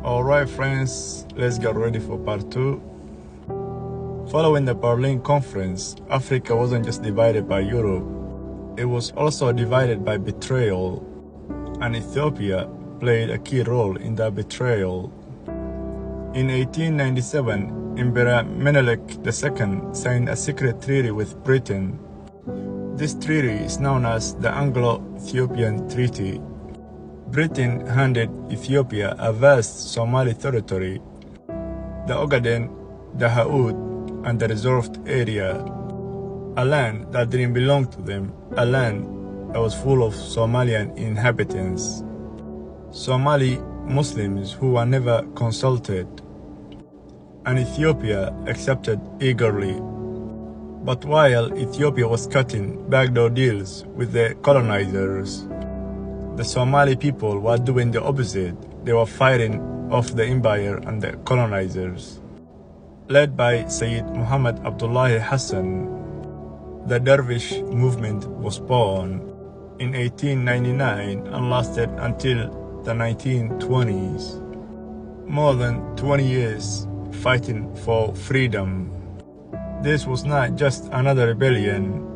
Alright friends, let's get ready for part 2. Following the Berlin Conference, Africa wasn't just divided by Europe, it was also divided by betrayal, and Ethiopia played a key role in that betrayal. In 1897, Emperor Menelik II signed a secret treaty with Britain. This treaty is known as the Anglo-Ethiopian Treaty. Britain handed Ethiopia a vast Somali territory, the Ogaden, the Haud, and the reserved area, a land that didn't belong to them, a land that was full of Somalian inhabitants, Somali Muslims who were never consulted, and Ethiopia accepted eagerly. But while Ethiopia was cutting backdoor deals with the colonizers, the Somali people were doing the opposite. They were fighting off the empire and the colonizers. Led by Sayyid Muhammad Abdullahi Hassan, the Dervish movement was born in 1899 and lasted until the 1920s. More than 20 years fighting for freedom. This was not just another rebellion.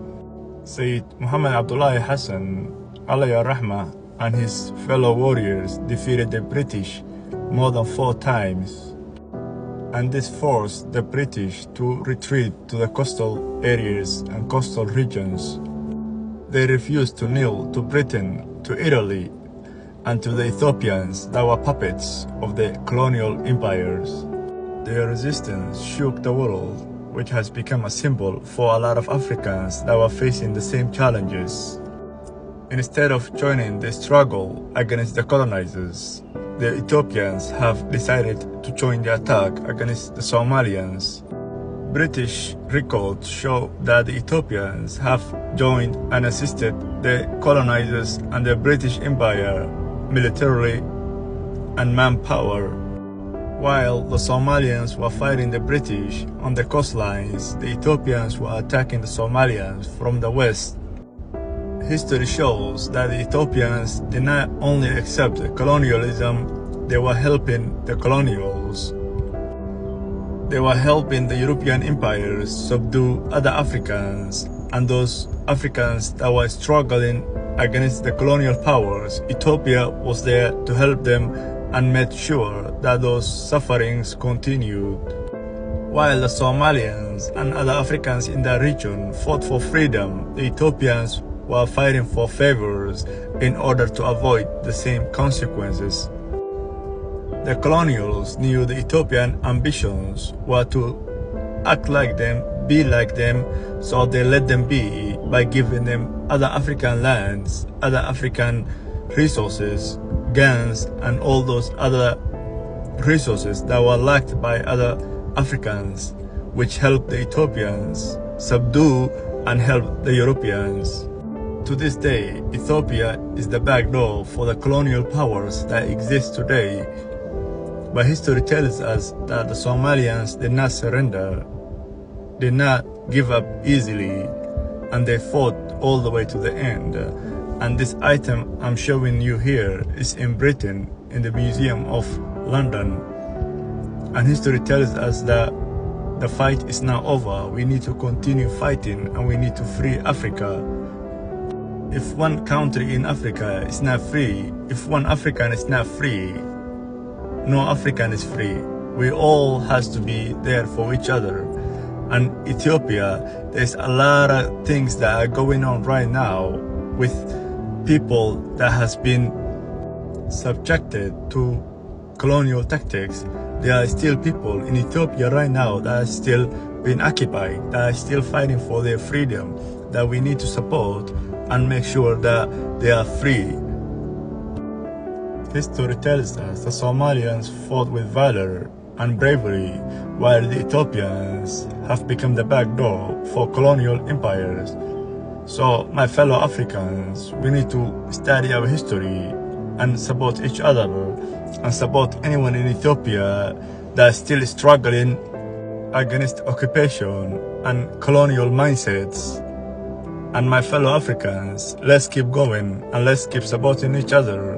Sayyid Muhammad Abdullahi Hassan, alayhi rahmah, and his fellow warriors defeated the British more than 4 times. And this forced the British to retreat to the coastal areas and coastal regions. They refused to kneel to Britain, to Italy, and to the Ethiopians that were puppets of the colonial empires. Their resistance shook the world, which has become a symbol for a lot of Africans that were facing the same challenges. Instead of joining the struggle against the colonizers, the Ethiopians have decided to join the attack against the Somalians. British records show that the Ethiopians have joined and assisted the colonizers and the British Empire militarily and manpower. While the Somalians were fighting the British on the coastlines, the Ethiopians were attacking the Somalians from the west. History shows that the Ethiopians did not only accept colonialism, they were helping the colonials. They were helping the European empires subdue other Africans, and those Africans that were struggling against the colonial powers, Ethiopia was there to help them and made sure that those sufferings continued. While the Somalians and other Africans in the region fought for freedom, the Ethiopians were fighting for favors in order to avoid the same consequences. The colonials knew the Ethiopian ambitions were to act like them, be like them, so they let them be by giving them other African lands, other African resources, guns, and all those other resources that were lacked by other Africans, which helped the Ethiopians subdue and help the Europeans. To this day, Ethiopia is the back door for the colonial powers that exist today. But history tells us that the Somalians did not surrender, did not give up easily, and they fought all the way to the end. And this item I'm showing you here is in Britain, in the Museum of London. And history tells us that the fight is now over. We need to continue fighting and we need to free Africa. If one country in Africa is not free, if one African is not free, no African is free. We all has to be there for each other. And Ethiopia, there's a lot of things that are going on right now with people that has been subjected to colonial tactics. There are still people in Ethiopia right now that are still being occupied, that are still fighting for their freedom, that we need to support and make sure that they are free. History tells us the Somalians fought with valor and bravery, while the Ethiopians have become the back door for colonial empires. So, my fellow Africans, we need to study our history and support each other and support anyone in Ethiopia that is still struggling against occupation and colonial mindsets. And my fellow Africans, let's keep going and let's keep supporting each other.